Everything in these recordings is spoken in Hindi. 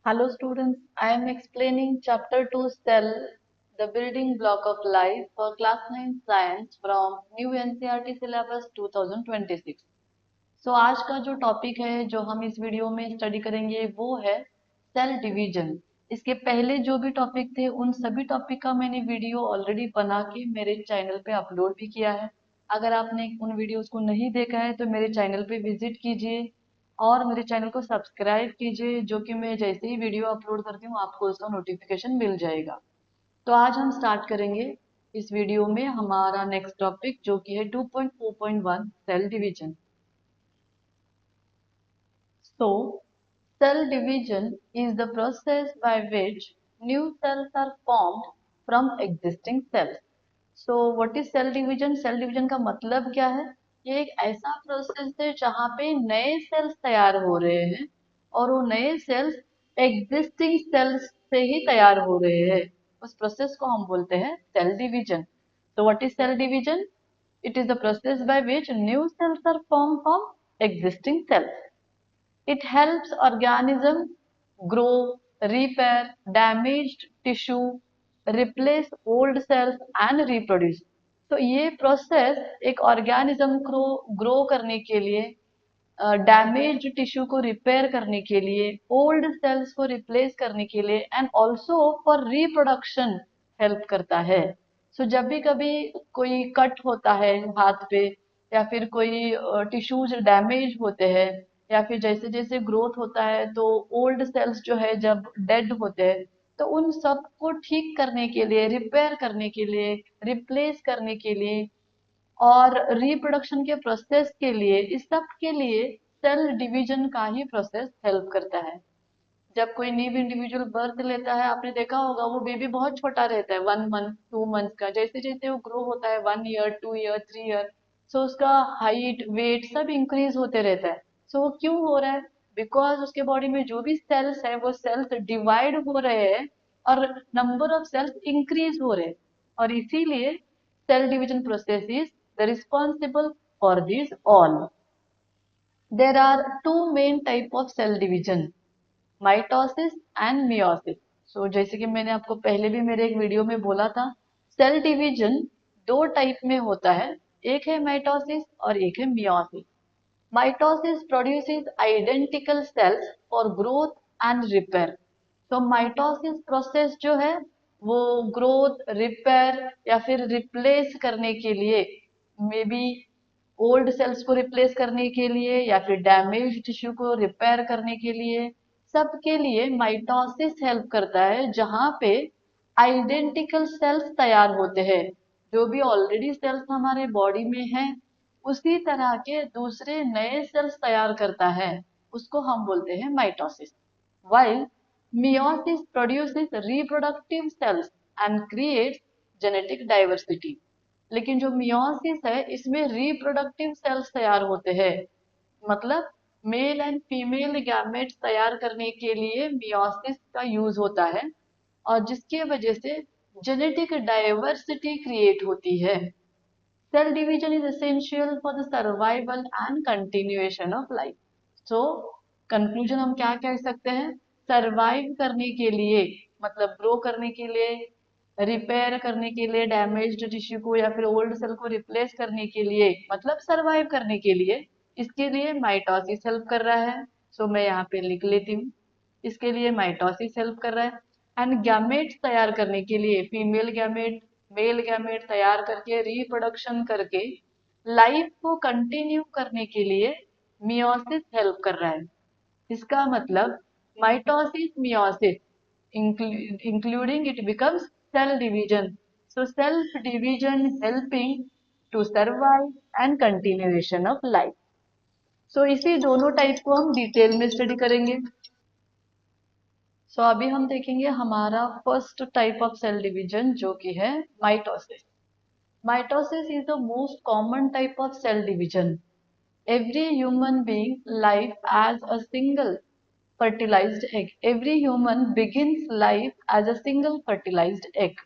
Hello students, I am explaining chapter 2 cell, the building block of life for class 9 science from new NCERT syllabus 2026. So आज का जो टॉपिक है जो हम इस वीडियो में स्टडी करेंगे वो है सेल डिवीजन। इसके पहले जो भी टॉपिक थे उन सभी टॉपिक का मैंने वीडियो ऑलरेडी बना के मेरे चैनल पे अपलोड भी किया है। अगर आपने उन वीडियोस को नहीं देखा है तो मेरे चैनल पे विजिट कीजिए और मेरे चैनल को सब्सक्राइब कीजिए, जो कि मैं जैसे ही वीडियो अपलोड करती हूँ आपको उसका नोटिफिकेशन मिल जाएगा। तो आज हम स्टार्ट करेंगे इस वीडियो में हमारा नेक्स्ट टॉपिक जो कि है 2.4.1 cell division. So, cell division is the process by which new cells are formed from existing cells. So, what is cell division? Cell division का मतलब क्या है? ये एक ऐसा प्रोसेस है जहाँ पे नए सेल्स तैयार हो रहे हैं और वो नए सेल्स एग्जिस्टिंग सेल्स से ही तैयार हो रहे हैं। उस प्रोसेस को हम बोलते हैं cell division. So, what is cell division? It is the process by which new cells are formed from existing cells. It helps organism grow, repair damaged tissue, replace old cells and reproduce. तो ये प्रोसेस एक ऑर्गेनिज्म को ग्रो करने के लिए, डैमेज टिश्यू को रिपेयर करने के लिए, ओल्ड सेल्स को रिप्लेस करने के लिए and also for reproduction help करता है। सो जब भी कभी कोई कट होता है हाथ पे या फिर कोई टिश्यूज डैमेज होते हैं या फिर जैसे जैसे ग्रोथ होता है तो ओल्ड सेल्स जो है जब डेड होते हैं तो उन सब को ठीक करने के लिए, रिपेयर करने के लिए, रिप्लेस करने के लिए और रिप्रोडक्शन के प्रोसेस के लिए, इस सब के लिए सेल डिवीजन का ही प्रोसेस हेल्प करता है। जब कोई न्यू इंडिविजुअल बर्थ लेता है आपने देखा होगा वो बेबी बहुत छोटा रहता है, 1 मंथ 2 मंथ का। जैसे जैसे वो ग्रो होता है 1 ईयर 2 ईयर 3 ईयर, सो उसका हाइट वेट सब इंक्रीज होते रहता है। सो वो क्यों हो रहा है? बिकॉज उसके बॉडी में जो भी सेल्स है वो सेल्स डिवाइड हो रहे हैं और नंबर ऑफ सेल्स इंक्रीज हो रहे हैं और इसीलिए cell division process is the responsible for this all. There are two main type of cell division, mitosis and meiosis. So जैसे कि मैंने आपको पहले भी मेरे एक वीडियो में बोला था, सेल डिवीजन दो टाइप में होता है, एक है माइटोसिस और एक है meiosis. Mitosis produces identical sales for growth and repair. तो माइटोसिस प्रोसेस जो है वो ग्रोथ, रिपेयर या फिर रिप्लेस करने के लिए, मे बी ओल्ड सेल्स को रिप्लेस करने के लिए या फिर डैमेज टिश्यू को रिपेयर करने के लिए, सबके लिए माइटोसिस हेल्प करता है जहां पे आइडेंटिकल सेल्स तैयार होते हैं। जो भी ऑलरेडी सेल्स हमारे बॉडी में हैं उसी तरह के दूसरे नए सेल्स तैयार करता है, उसको हम बोलते हैं mitosis. while meiosis produces reproductive cells and creates genetic diversity। लेकिन जो मियोसिस है इसमें रिप्रोडक्टिव सेल्स तैयार होते हैं, मतलब मेल एंड फीमेल गैमेट्स तैयार करने के लिए मियोसिस का यूज होता है और जिसकी वजह से जेनेटिक डाइवर्सिटी क्रिएट होती है। Cell division is essential for the survival and continuation of life. So conclusion हम क्या कह सकते हैं? सरवाइव करने के लिए, मतलब ग्रो करने के लिए, रिपेयर करने के लिए डैमेज्ड टिश्यू को या फिर ओल्ड सेल को रिप्लेस करने के लिए, मतलब सरवाइव करने के लिए, इसके लिए माइटोसिस हेल्प कर रहा है। सो मैं यहाँ पे लिख लेती हूँ, इसके लिए माइटोसिस हेल्प कर रहा है। एंड गैमेट्स तैयार करने के लिए, फीमेल गैमेट मेल गैमेट तैयार करके रिप्रोडक्शन करके लाइफ को कंटिन्यू करने के लिए मियोसिस हेल्प कर रहा है। इसका मतलब mitosis meiosis including it becomes cell division. So self division helping to survive and continuation of life. So इसी दोनों टाइप को हम डिटेल में स्टडी करेंगे। सो अभी हम देखेंगे हमारा first type of cell division जो कि है mitosis. Mitosis is the most common type of cell division. Every human being life as a single fertilized egg. Every human begins life as a single fertilized egg.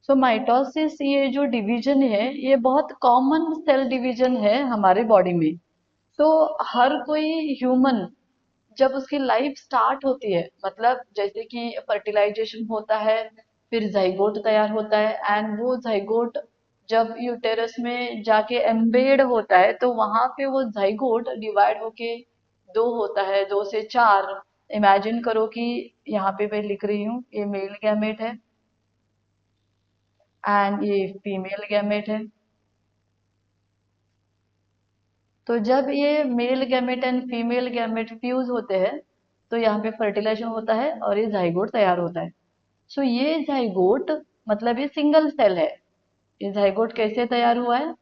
So mitosis ये जो डिवीजन है ये बहुत कॉमन सेल डिवीजन है हमारे बॉडी में। तो हर कोई ह्यूमन जब उसकी लाइफ स्टार्ट होती है, मतलब जैसे कि फर्टिलाइजेशन होता है, फिर जाइगोट तैयार होता है, एंड वो जाइगोट जब यूटेरस में जाके एम्बेड होता है तो वहां पे वो जाइगोट डिवाइड होके दो होता है, दो से चार। इमेजिन करो कि यहाँ पे मैं लिख रही हूँ, ये मेल गैमेट है एंड ये फीमेल गैमेट है। तो जब ये male gamete and female gamete fuse होते हैं तो यहाँ पे फर्टिलाइजेशन होता है और ये जाइगोट तैयार होता है। सो ये जाइगोट मतलब ये सिंगल सेल है। ये जाइगोट कैसे तैयार हुआ है?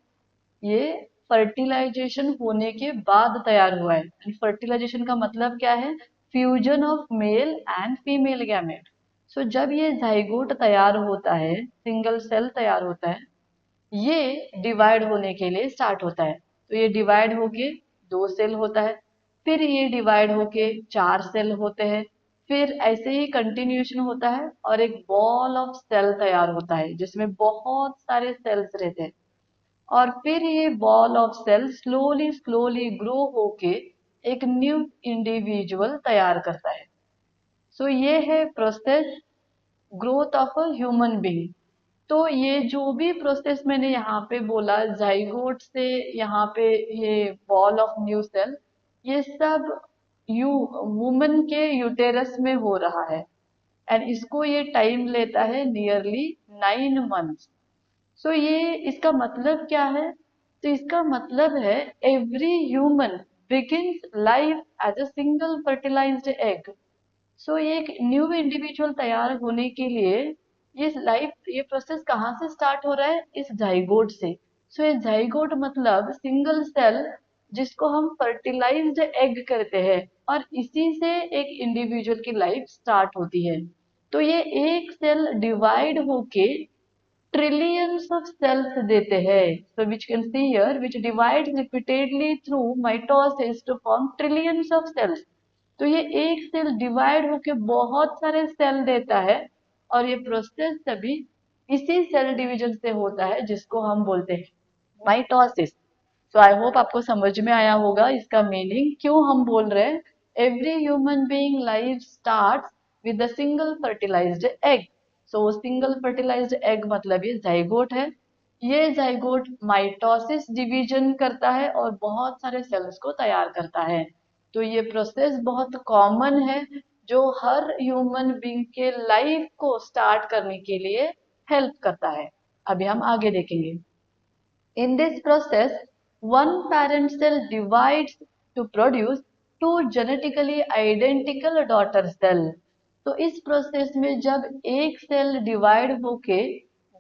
ये फर्टिलाइजेशन होने के बाद तैयार हुआ है। फर्टिलाइजेशन का मतलब क्या है? Fusion of male and female gamete. So जब ये जाइगोट तैयार होता है, सिंगल सेल तैयार होता है, ये डिवाइड होने के लिए स्टार्ट होता है। तो ये डिवाइड होके दो सेल होता है, फिर ये डिवाइड होके चार सेल होते हैं, फिर ऐसे ही कंटिन्यूएशन होता है और एक बॉल ऑफ सेल तैयार होता है जिसमें बहुत सारे सेल्स रहते हैं। और फिर ये ball of cell slowly slowly grow होके एक न्यू इंडिविजुअल तैयार करता है। सो ये है process growth of a human being. तो ये जो भी प्रोसेस मैंने यहाँ पे बोला, जाइगोट से यहाँ पे ये बॉल ऑफ न्यू सेल, ये सब यू वुमन के यूटेरस में हो रहा है, एंड इसको ये टाइम लेता है नियरली 9 मंथ्स। सो ये इसका मतलब क्या है? तो इसका मतलब है every human begins life as a single fertilised egg. So ये एक न्यू इंडिविजुअल तैयार होने के लिए ये प्रोसेस कहाँ से स्टार्ट हो रहा है? इस जाइगोट से। सो ये जाइगोट मतलब सिंगल सेल जिसको हम फर्टिलाइज्ड एग करते हैं, और इसी से एक इंडिविजुअल की लाइफ स्टार्ट होती है। तो ये एक सेल डिवाइड होके trillions of cells देते हैं। So which can see here, which divides repeatedly through mitosis to form trillions of cells। तो ये एक सेल डिवाइड होके बहुत सारे सेल देता है, और ये प्रोसेस सभी इसी सेल डिवीजन से होता है जिसको हम बोलते हैं माइटोसिस। सो आई होप आपको समझ में आया होगा इसका मीनिंग, क्यों हम बोल रहे हैं every human being life starts with a single fertilised egg. So single fertilised egg मतलब ये जाइगोट है। ये जाइगोट माइटोसिस डिवीजन करता है और बहुत सारे सेल्स को तैयार करता है। तो ये प्रोसेस बहुत कॉमन है जो हर ह्यूमन बीइंग के लाइफ को स्टार्ट करने के लिए हेल्प करता है। अभी हम आगे देखेंगे। In this process, one parent cell divides to produce two genetically identical daughter cell। तो इस प्रोसेस में जब एक सेल डिवाइड होके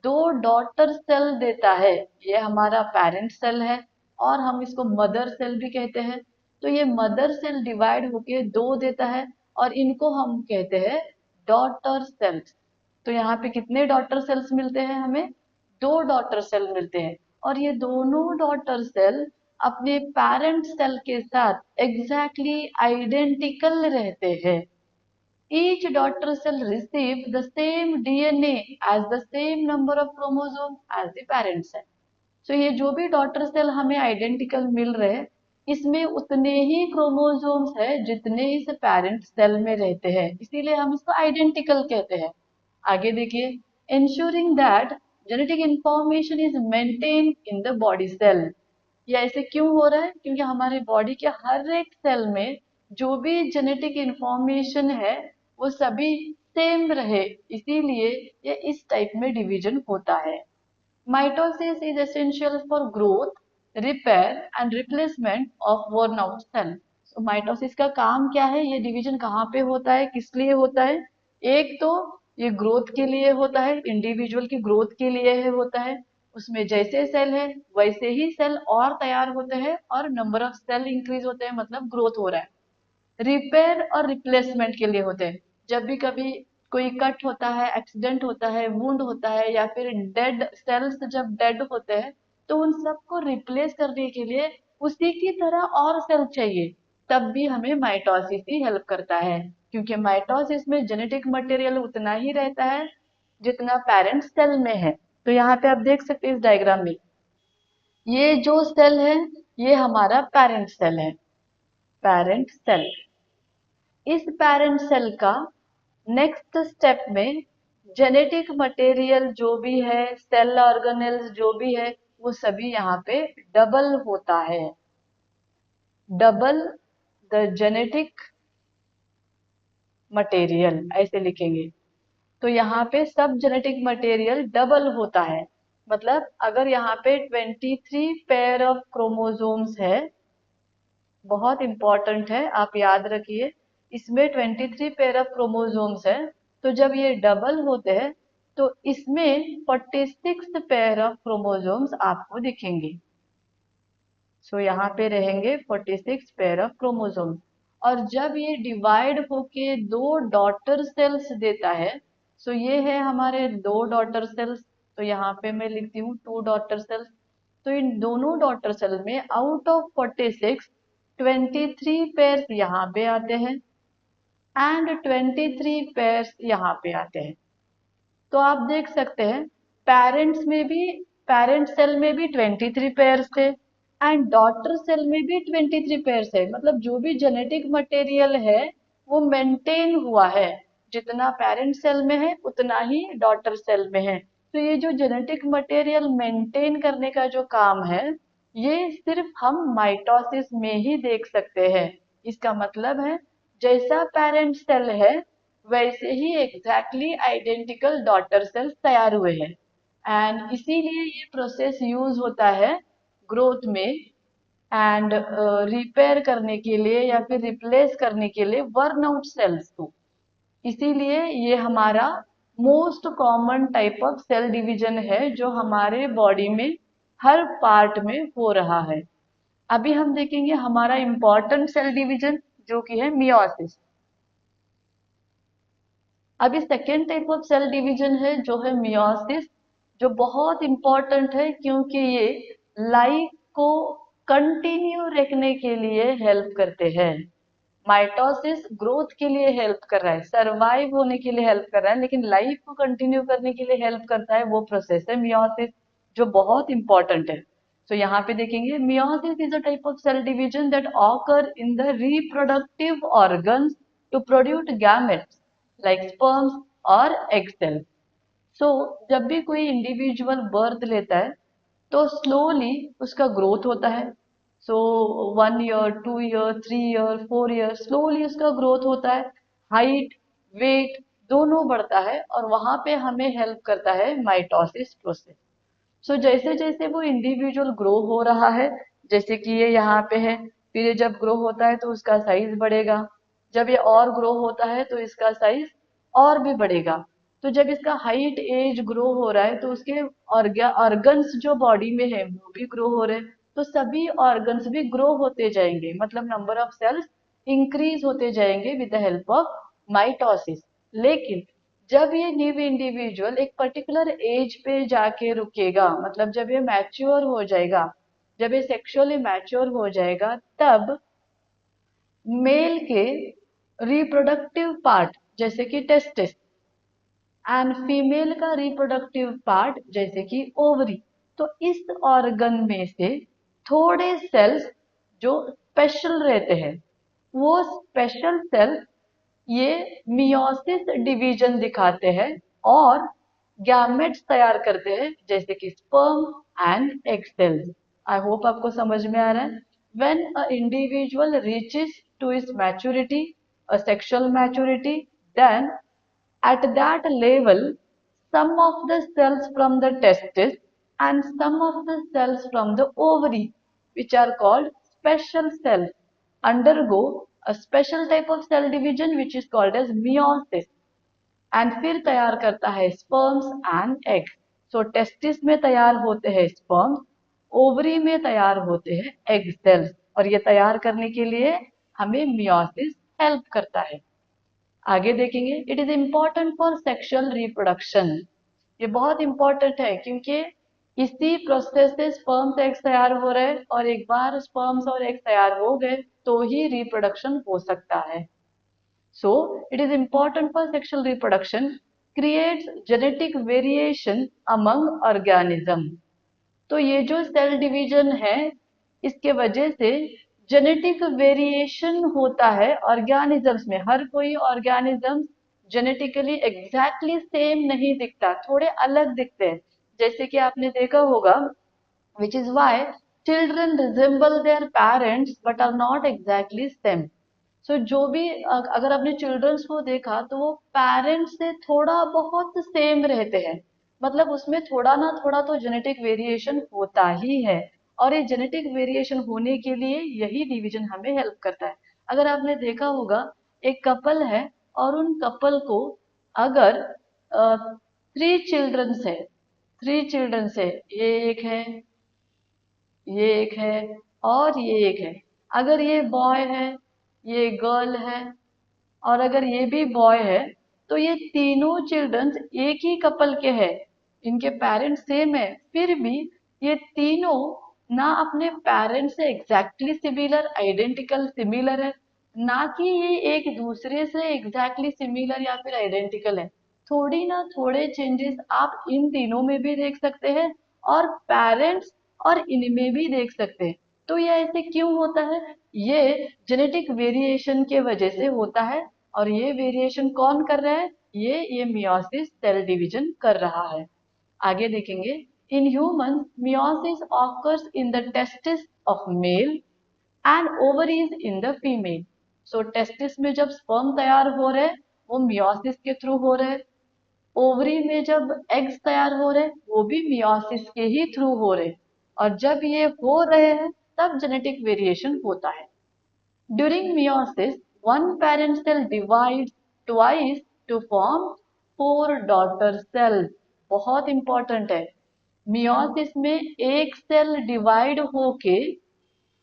दो डॉटर सेल देता है, ये हमारा पेरेंट सेल है और हम इसको मदर सेल भी कहते हैं। तो ये मदर सेल डिवाइड होके दो देता है और इनको हम कहते हैं डॉटर सेल्स। तो यहाँ पे कितने डॉटर सेल्स मिलते हैं हमें? दो डॉटर सेल मिलते हैं। और ये दोनों डॉटर सेल अपने पेरेंट सेल के साथ एग्जैक्टली आइडेंटिकल रहते हैं। Each daughter cell receive the same DNA as the same number of chromosome as the parent cell. तो ये जो भी डॉटर सेल हमें आइडेंटिकल मिल रहे हैं, इसमें उतने ही क्रोमोसोम्स है जितने इस पेरेंट सेल में रहते हैं, इसीलिए हम इसको आइडेंटिकल कहते हैं। आगे देखिए, ensuring that genetic information is maintained in the body cell। ये ऐसे क्यों हो रहा है? क्योंकि हमारे बॉडी के हर एक सेल में जो भी जेनेटिक इंफॉर्मेशन है वो सभी सेम रहे, इसीलिए ये इस टाइप में डिवीजन होता है। Mitosis is essential for growth, repair and replacement of worn out cell। तो माइटोसिस का काम क्या है? ये डिवीजन कहाँ पे होता है, किस लिए होता है? एक तो ये ग्रोथ के लिए होता है, इंडिविजुअल की ग्रोथ के लिए है होता है। उसमें जैसे सेल है वैसे ही सेल और तैयार होते हैं और नंबर ऑफ सेल इंक्रीज होते हैं, मतलब ग्रोथ हो रहा है। रिपेयर और रिप्लेसमेंट के लिए होते हैं। जब भी कभी कोई कट होता है, एक्सीडेंट होता है, वुंड होता है, या फिर डेड सेल्स जब डेड होते हैं तो उन सबको रिप्लेस करने के लिए उसी की तरह और सेल चाहिए। तब भी हमें माइटोसिस ही हेल्प करता है, क्योंकि माइटोसिस में जेनेटिक मटेरियल उतना ही रहता है जितना पेरेंट सेल में है। तो यहाँ पे आप देख सकते हैं इस डायग्राम में, ये जो सेल है ये हमारा पेरेंट सेल है, पेरेंट सेल। इस पेरेंट सेल का नेक्स्ट स्टेप में जेनेटिक मटेरियल जो भी है, सेल ऑर्गेनेल्स जो भी है, वो सभी यहाँ पे डबल होता है। डबल द जेनेटिक मटेरियल ऐसे लिखेंगे। तो यहाँ पे सब जेनेटिक मटेरियल डबल होता है। मतलब अगर यहाँ पे 23 पेयर ऑफ क्रोमोसोम्स है, बहुत इंपॉर्टेंट है, आप याद रखिए, इसमें 23 पेयर ऑफ क्रोमोसोम्स है। तो जब ये डबल होते हैं तो इसमें 46 पेयर ऑफ क्रोमोसोम्स आपको दिखेंगे। सो यहाँ पे रहेंगे 46 पेयर ऑफ क्रोमोसोम्स। और जब ये डिवाइड होके दो डॉटर सेल्स देता है, सो ये है हमारे दो डॉटर सेल्स। तो यहाँ पे मैं लिखती हूँ 2 डॉटर सेल्स। तो इन दोनों डॉटर सेल में आउट ऑफ 46 23 पेयर्स यहाँ पे आते हैं एंड 23 पेयर्स यहाँ पे आते हैं। तो आप देख सकते हैं पेरेंट सेल में भी 23 पेयर्स थे एंड डॉटर सेल में भी 23 पेयर्स है। मतलब जो भी जेनेटिक मटेरियल है वो मेंटेन हुआ है, जितना पेरेंट सेल में है उतना ही डॉटर सेल में है। तो ये जो जेनेटिक मटेरियल मेंटेन करने का जो काम है, ये सिर्फ हम माइटोसिस में ही देख सकते हैं। इसका मतलब है जैसा पेरेंट सेल है वैसे ही एग्जैक्टली आइडेंटिकल डॉटर सेल्स तैयार हुए हैं। एंड इसीलिए ये प्रोसेस यूज होता है ग्रोथ में एंड रिपेयर करने के लिए या फिर रिप्लेस करने के लिए वर्न आउट सेल्स को। इसीलिए ये हमारा most common type of cell division है जो हमारे बॉडी में हर पार्ट में हो रहा है। अभी हम देखेंगे हमारा इंपॉर्टेंट सेल डिवीजन जो कि है मियोसिस। अभी second type of cell division है जो है मियोसिस, जो बहुत इंपॉर्टेंट है क्योंकि ये लाइफ को कंटिन्यू रखने के लिए हेल्प करते हैं। माइटोसिस ग्रोथ के लिए हेल्प कर रहा है, सरवाइव होने के लिए हेल्प कर रहा है, लेकिन लाइफ को कंटिन्यू करने के लिए हेल्प करता है वो प्रोसेस है मियोसिस, जो बहुत इंपॉर्टेंट है। तो यहाँ पे देखेंगे meiosis is a type of cell division that occur in the reproductive organs to produce gametes like sperms और एग सेल्स। सो जब भी कोई इंडिविजुअल बर्थ लेता है तो स्लोली उसका ग्रोथ होता है। सो 1 year, 2 year, 3 year, 4 year slowly उसका ग्रोथ होता है। हाइट, वेट दोनों बढ़ता है और वहां पे हमें हेल्प करता है माइटोसिस प्रोसेस। सो जैसे जैसे वो इंडिविजुअल ग्रो हो रहा है, जैसे कि ये यहाँ पे है, फिर ये जब ग्रो होता है तो उसका साइज बढ़ेगा। जब ये और ग्रो होता है तो इसका साइज और भी बढ़ेगा। तो जब इसका हाइट एज ग्रो हो रहा है तो उसके ऑर्गन्स जो बॉडी में है वो भी ग्रो हो रहे हैं। तो सभी ऑर्गन्स भी ग्रो होते जाएंगे, मतलब नंबर ऑफ सेल्स इंक्रीज होते जाएंगे with the help of mitosis. लेकिन जब ये न्यू इंडिविजुअल एक पर्टिकुलर एज पे जाके रुकेगा, मतलब जब ये मैच्योर हो जाएगा, जब ये सेक्सुअली मैच्योर हो जाएगा, तब मेल के रिप्रोडक्टिव पार्ट जैसे कि टेस्टिस एंड फीमेल का रिप्रोडक्टिव पार्ट जैसे कि ओवरी, तो इस ऑर्गन में से थोड़े सेल्स जो स्पेशल रहते हैं, वो स्पेशल सेल्स ये मियोसिस डिवीजन दिखाते हैं और गैमेट्स तैयार करते हैं जैसे कि sperm and egg cells. I hope आपको समझ में आ रहा है। When a individual reaches to its maturity, a sexual maturity, then at that level, some of the cells from the testis and some of the cells from the ovary, which are called special cells, undergo a special type of cell division which is called as meiosis and फिर तैयार करता है sperms and eggs. So testis में तैयार होते हैं sperms, ovary में तैयार होते हैं egg cells और ये तैयार करने के लिए हमें meiosis हेल्प करता है। आगे देखेंगे it is important for sexual reproduction. ये बहुत इंपॉर्टेंट है क्योंकि इसी प्रोसेस से स्पर्म्स एग्स तैयार हो रहे हैं और एक बार स्पर्म्स और एग्स तैयार हो गए तो ही रिप्रोडक्शन हो सकता है। So it is important for sexual reproduction, creates genetic variation among organism. तो ये जो सेल डिवीजन है इसके वजह से जेनेटिक वेरिएशन होता है ऑर्गेनिजम्स में, हर कोई ऑर्गेनिज्म जेनेटिकली एग्जैक्टली सेम नहीं दिखता, थोड़े अलग दिखते हैं। जैसे कि आपने देखा होगा, which is why children resemble their parents but are not exactly same. So जो भी अगर आपने चिल्ड्रंस को देखा तो वो पेरेंट्स से थोड़ा बहुत सेम रहते हैं, मतलब उसमें थोड़ा ना थोड़ा तो जेनेटिक वेरिएशन होता ही है। और ये जेनेटिक वेरिएशन होने के लिए यही डिवीजन हमें हेल्प करता है। अगर आपने देखा होगा, एक कपल है और उन कपल को अगर 3 चिल्ड्रंस है, 3 चिल्ड्रंस है, ये एक है, ये एक है और ये एक है। अगर ये बॉय है, ये गर्ल है और अगर ये भी बॉय है, तो ये तीनों चिल्ड्रंस एक ही कपल के हैं, इनके पेरेंट्स सेम है, फिर भी ये तीनों ना अपने पेरेंट्स से एग्जैक्टली सिमिलर आइडेंटिकल सिमिलर है, ना कि ये एक दूसरे से एग्जैक्टली सिमिलर या फिर आइडेंटिकल है। थोड़ी ना थोड़े चेंजेस आप इन तीनों में भी देख सकते हैं और पेरेंट्स और इनमें भी देख सकते हैं। तो ये ऐसे क्यों होता है? ये जेनेटिक वेरिएशन के वजह से होता है। और ये वेरिएशन कौन कर रहा है? ये मियोसिस सेल डिवीजन कर रहा है। आगे देखेंगे, in human meiosis occurs in the testis of male and ovaries in the female. So testis में जब स्पर्म तैयार हो रहे हैं वो मियोसिस के थ्रू हो रहे हैं, ओवरी में जब एग्स तैयार हो रहे हैं वो भी मियोसिस के ही थ्रू हो रहे हैं। और जब ये हो रहे हैं तब जेनेटिक वेरिएशन होता है। During meiosis, one parent cell divides twice to form 4 daughter cells. बहुत इंपॉर्टेंट है। मियोसिस में एक सेल डिवाइड होके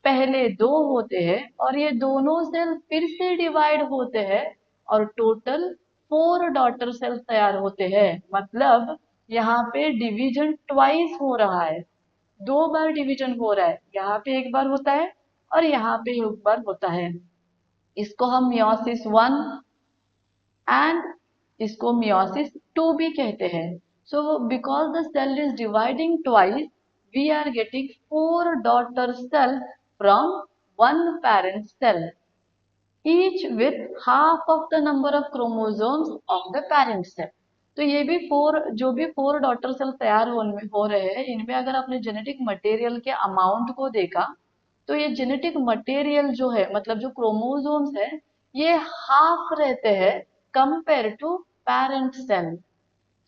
पहले 2 होते हैं और ये दोनों सेल फिर से डिवाइड होते हैं और टोटल 4 डॉटर सेल्स तैयार होते हैं। मतलब यहाँ पे डिवीजन ट्वाइस हो रहा है, 2 बार डिवीजन हो रहा है, यहाँ पे एक बार होता है और यहाँ पे एक बार होता है। इसको हम मियोसिस 1 एंड इसको मियोसिस 2 भी कहते हैं। So because the cell is dividing twice, we are getting 4 daughter cell from one parent cell, each with half of the number of chromosomes of the parent cell. तो ये भी जो भी 4 डॉटर सेल तैयार हो रहे हैं, इनमें अगर आपने जेनेटिक मटेरियल के अमाउंट को देखा तो ये जेनेटिक मटेरियल जो है, मतलब जो क्रोमोसोम्स है, ये हाफ रहते हैं compare to parent cell.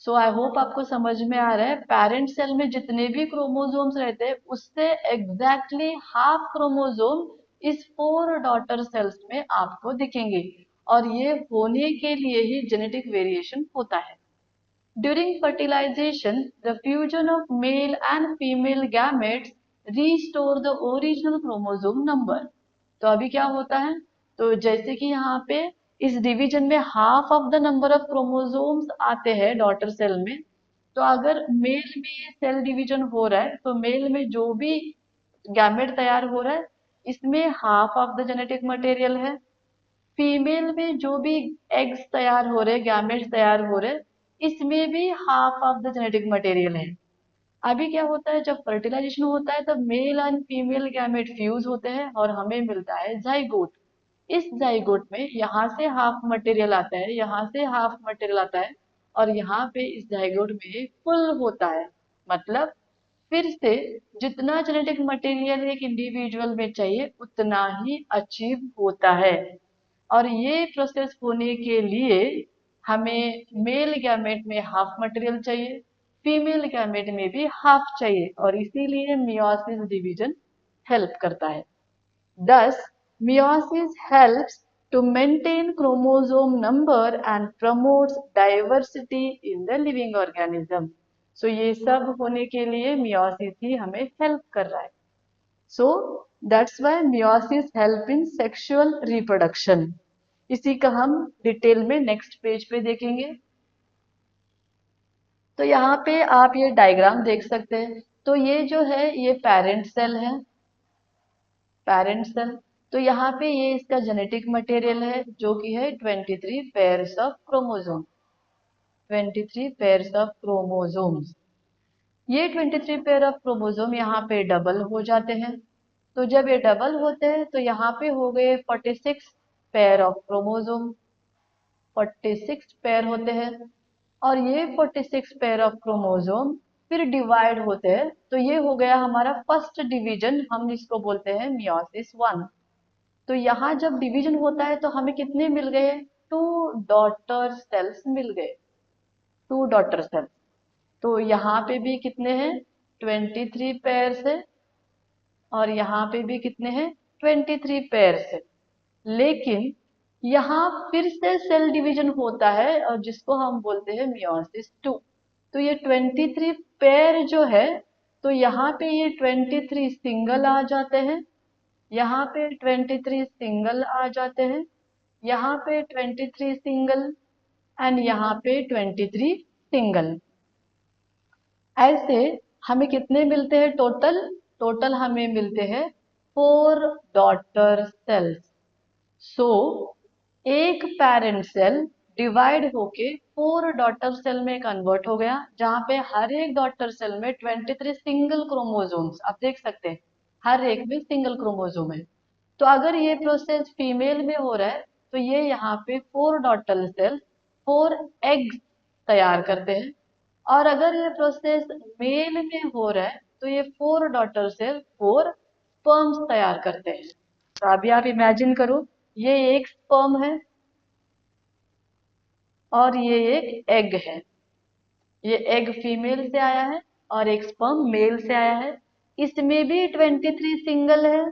So I hope आपको समझ में आ रहा है, पेरेंट सेल में जितने भी क्रोमोसोम्स रहते हैं उससे एग्जैक्टली हाफ क्रोमोसोम इस 4 डॉटर सेल्स में आपको दिखेंगे। और ये होने के लिए ही जेनेटिक वेरिएशन होता है। During fertilization, the fusion of male and female gametes restore the original chromosome number. तो अभी क्या होता है, तो जैसे कि यहाँ पे इस डिवीजन में half of the number of chromosomes आते हैं डॉटर सेल में, तो अगर मेल में ये सेल डिवीजन हो रहा है तो मेल में जो भी गैमेट तैयार हो रहा है इसमें half of the genetic material है, फीमेल में जो भी एग्स तैयार हो रहे, गैमेट्स तैयार हो रहे, इसमें भी half of the genetic material है। अभी क्या होता है, जब फर्टिलाइजेशन होता है तब mail and female gamete fuse होते हैं और हमें मिलता है जाइगोट। इस जाइगोट में यहाँ से हाफ मटेरियल आता है, यहाँ से हाफ मटेरियल आता है और यहाँ पे इस जाइगोट में फुल होता है। मतलब फिर से जितना जेनेटिक मटेरियल एक इंडिविजुअल में चाहिए उतना ही अचीव होता है। और ये प्रोसेस होने के लिए हमें मेल गैमेट में हाफ मटेरियल चाहिए, फीमेल गैमेट में भी हाफ चाहिए, और इसीलिए मियोसिस डिवीजन हेल्प करता है। Thus, meiosis helps to maintain chromosome number and promotes diversity in the living organism. So ये सब होने के लिए meiosis ही हमें हेल्प कर रहा है। So that's why meiosis help in sexual reproduction. इसी का हम डिटेल में नेक्स्ट पेज पे देखेंगे। तो यहाँ पे आप ये डायग्राम देख सकते हैं। तो ये जो है ये पेरेंट सेल है, पेरेंट सेल। तो यहाँ पे ये इसका जेनेटिक मटेरियल है जो कि है 23 pairs of chromosome, 23 pairs of chromosomes. ये 23 पेयर ऑफ क्रोमोसोम यहाँ पे डबल हो जाते हैं। तो जब ये डबल होते हैं तो यहाँ पे हो गए 46 पेयर ऑफ क्रोमोसोम, 46 पेयर होते हैं। और ये 46 पेयर ऑफ क्रोमोसोम फिर डिवाइड होते हैं, तो ये हो गया हमारा फर्स्ट डिवीजन, हम इसको बोलते हैं मियोसिस 1। तो यहाँ जब डिवीजन होता है तो हमें कितने मिल गए? 2 डॉटर सेल्स मिल गए, 2 डॉटर सेल्स। तो यहाँ पे भी कितने हैं? 23 पेयर्स है, और यहाँ पे भी कितने हैं? 23 पेयर्स है। लेकिन यहाँ फिर से सेल डिवीजन होता है, और जिसको हम बोलते हैं मियोसिस 2। तो ये 23 पेयर जो है, तो यहाँ पे ये 23 सिंगल आ जाते हैं, यहाँ पे 23 सिंगल आ जाते हैं, यहाँ पे 23 सिंगल, एंड यहाँ पे 23 सिंगल। ऐसे हमें कितने मिलते हैं टोटल? टोटल हमें मिलते हैं 4 डॉटर सेल्स। सो एक पेरेंट सेल डिवाइड होके 4 डॉटर सेल में कन्वर्ट हो गया, जहां पे हर एक डॉटर सेल में 23 सिंगल क्रोमोसोम्स, आप देख सकते हैं हर एक में सिंगल क्रोमोसोम है। तो अगर ये प्रोसेस फीमेल में हो रहा है तो ये यहाँ पे 4 डॉटर सेल 4 एग्स तैयार करते हैं, और अगर ये प्रोसेस मेल में हो रहा है तो ये 4 डॉटर सेल 4 स्पर्म्स तैयार करते हैं। तो अभी आप इमेजिन करो, ये एक स्पर्म है और ये एक एग है। ये एग फीमेल से आया है और एक स्पर्म मेल से आया है। इसमें भी 23 सिंगल है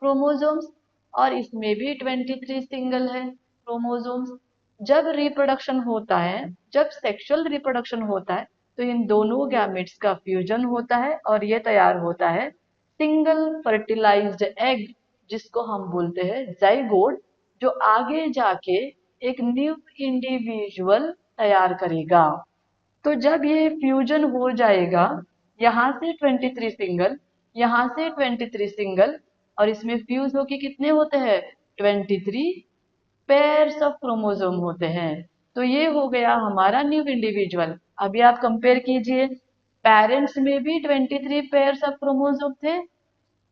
क्रोमोसोम्स, और इसमें भी 23 सिंगल है क्रोमोसोम्स। जब रिप्रोडक्शन होता है, जब सेक्सुअल रिप्रोडक्शन होता है, तो इन दोनों गैमेट्स का फ्यूजन होता है और ये तैयार होता है सिंगल फर्टिलाइज्ड एग, जिसको हम बोलते हैं जाइगोट, जो आगे जाके एक न्यू इंडिविजुअल तैयार करेगा। तो जब ये फ्यूजन हो जाएगा, यहाँ से 23 सिंगल, यहाँ से 23 सिंगल, और इसमें फ्यूज होके कितने होते हैं? 23 पेयर्स ऑफ क्रोमोसोम होते हैं। तो ये हो गया हमारा न्यू इंडिविजुअल। अभी आप कंपेयर कीजिए, पेरेंट्स में भी 23 पेयर्स ऑफ क्रोमोसोम थे,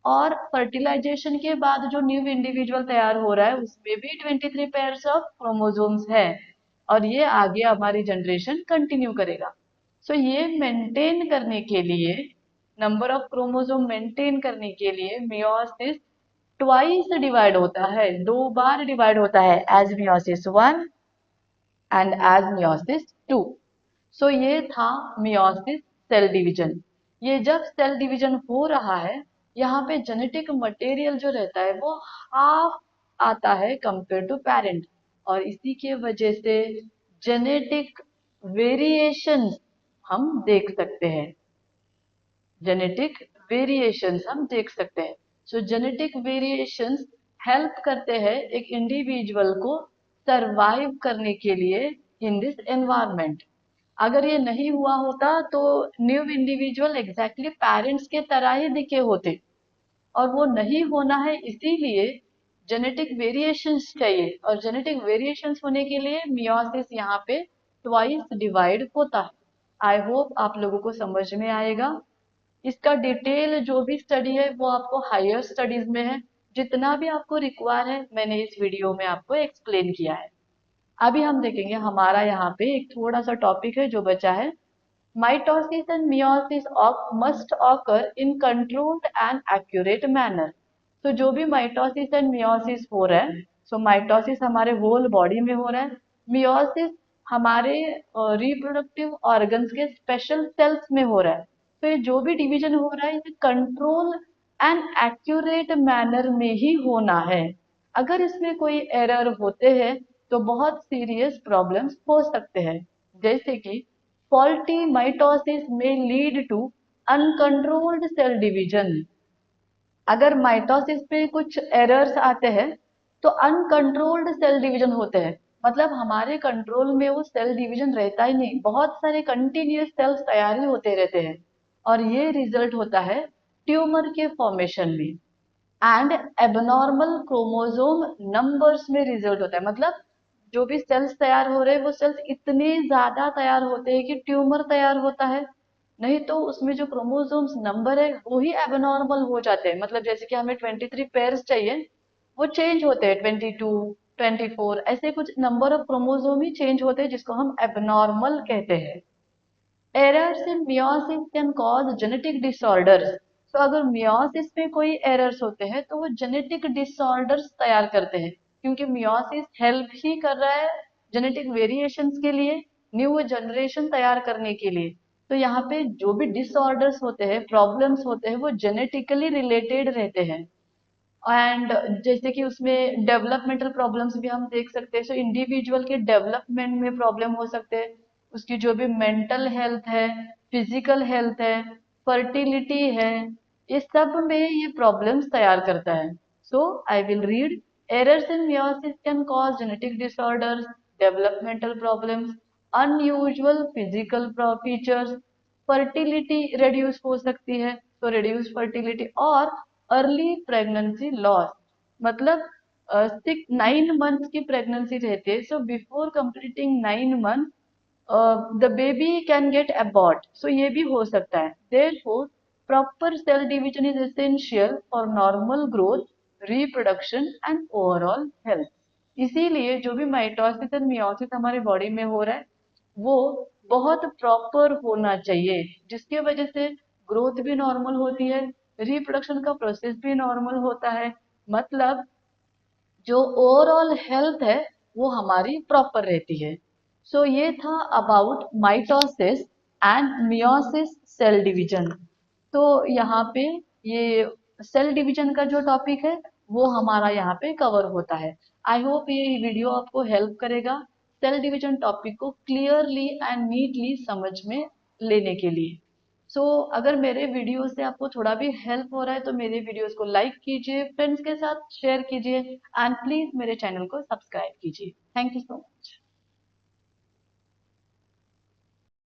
और फर्टिलाइजेशन के बाद जो न्यू इंडिविजुअल तैयार हो रहा है उसमें भी 23 पेयर्स ऑफ क्रोमोसोम्स है, और ये आगे हमारी जनरेशन कंटिन्यू करेगा। सो ये मेंटेन करने के लिए, नंबर ऑफ क्रोमोसोम मेंटेन करने के लिए मियोसिस ट्वाइस डिवाइड होता है, 2 बार डिवाइड होता है, as meiosis 1 and as meiosis 2। So ये था मियोसिस सेल डिवीजन। ये जब सेल डिवीजन हो रहा है, यहाँ पे जेनेटिक मटेरियल जो रहता है वो हाफ आता है कंपेयर टू पेरेंट, और इसी के वजह से जेनेटिक वेरिएशंस हम देख सकते हैं, जेनेटिक वेरिएशंस हम देख सकते हैं। सो जेनेटिक वेरिएशंस हेल्प करते हैं एक इंडिविजुअल को सरवाइव करने के लिए इन दिस एनवायरनमेंट। अगर ये नहीं हुआ होता तो न्यू इंडिविजुअल एग्जैक्टली पेरेंट्स के तरह ही दिखे होते, और वो नहीं होना है, इसीलिए जेनेटिक वेरिएशंस चाहिए, और जेनेटिक वेरिएशंस होने के लिए मियोसिस यहाँ पे ट्वाइस डिवाइड होता है। आई होप आप लोगों को समझ में आएगा। इसका डिटेल जो भी स्टडी है वो आपको हायर स्टडीज में है, जितना भी आपको रिक्वायर है मैंने इस वीडियो में आपको एक्सप्लेन किया है। अभी हम देखेंगे, हमारा यहाँ पे एक थोड़ा सा टॉपिक है जो बचा है, mitosis and meiosis of must occur in controlled and accurate manner. तो जो भी माइटोसिस एंड मियोसिस हो रहा है, सो माइटोसिस हमारे होल बॉडी में हो रहा है, मियोसिस हमारे रिप्रोडक्टिव ऑर्गन्स के स्पेशल सेल्स में हो रहा है। तो ये जो भी डिवीजन हो रहा है ये कंट्रोल एंड एक्यूरेट मैनर में ही होना है। अगर इसमें कोई एरर होते हैं तो बहुत सीरियस प्रॉब्लम्स हो सकते हैं, जैसे कि faulty mitosis may lead to uncontrolled cell division। अगर माइटोसिस पे कुछ एरर्स आते हैं तो अनकंट्रोल्ड सेल डिवीजन होते हैं, मतलब हमारे कंट्रोल में वो सेल डिवीजन रहता ही नहीं, बहुत सारे कंटिन्यूस सेल्स तैयार ही होते रहते हैं, और ये रिजल्ट होता है ट्यूमर के फॉर्मेशन में, एंड एबनॉर्मल क्रोमोसोम नंबर्स में रिजल्ट होता है। मतलब जो भी सेल्स तैयार हो रहे हैं वो सेल्स इतने ज्यादा तैयार होते हैं कि ट्यूमर तैयार होता है। नहीं तो उसमें जो क्रोमोसोम्स नंबर है वो ही एबनॉर्मल हो जाते हैं। मतलब जैसे कि हमें 23 पेयर्स चाहिए, वो चेंज होते हैं, 22, 24, ऐसे कुछ number of chromosome he change होते हैं, जिसको हम एबनॉर्मल कहते हैं। Errors in meiosis can cause genetic disorders. तो अगर मियोसिस में कोई एरर्स होते हैं तो वो जेनेटिक डिसऑर्डर्स तैयार करते हैं, क्योंकि मियोसिस हेल्प ही कर रहा है जेनेटिक वेरिएशंस के लिए, न्यू जनरेशन तैयार करने के लिए। तो यहाँ पे जो भी डिसऑर्डर्स होते हैं, प्रॉब्लम्स होते हैं, वो जेनेटिकली रिलेटेड रहते हैं। एंड जैसे कि उसमें डेवलपमेंटल प्रॉब्लम्स भी हम देख सकते हैं। सो इंडिविजुअल के डेवलपमेंट में प्रॉब्लम हो सकते हैं, उसकी जो भी मेंटल हेल्थ है, फिजिकल हेल्थ है, फर्टिलिटी है, इस सब में ये प्रॉब्लम्स तैयार करता है। So I will read, errors in meiosis can cause genetic disorders, developmental problems, unusual physical features, fertility reduce हो सकती है, तो रिड्यूस फर्टिलिटी, और अर्ली प्रेगनेंसी लॉस। मतलब 9 मंथ्स की प्रेगनेंसी रहती है, so before completing 9 month the baby can get abort, so ये भी हो सकता है। Therefore proper cell division is essential for normal growth, reproduction and overall health. इसीलिए जो भी माइटोसिस एंड मियोसिस हमारे बॉडी में हो रहा है, वो बहुत प्रॉपर होना चाहिए, जिसकी वजह से ग्रोथ भी नॉर्मल होती है, रिप्रोडक्शन का प्रोसेस भी नॉर्मल होता है। मतलब जो ओवरऑल हेल्थ है वो हमारी प्रॉपर रहती है। सो ये था about mitosis and meiosis cell division. तो यहाँ पे ये सेल डिवीजन का जो टॉपिक है वो हमारा यहाँ पे कवर होता है। आई होप ये वीडियो आपको हेल्प करेगा सेल डिवीजन टॉपिक को क्लियरली एंड नीटली समझ में लेने के लिए। अगर मेरे वीडियो से आपको थोड़ा भी हेल्प हो रहा है तो मेरे वीडियोस को लाइक कीजिए, फ्रेंड्स के साथ शेयर कीजिए, एंड प्लीज मेरे चैनल को सब्सक्राइब कीजिए। Thank you so much.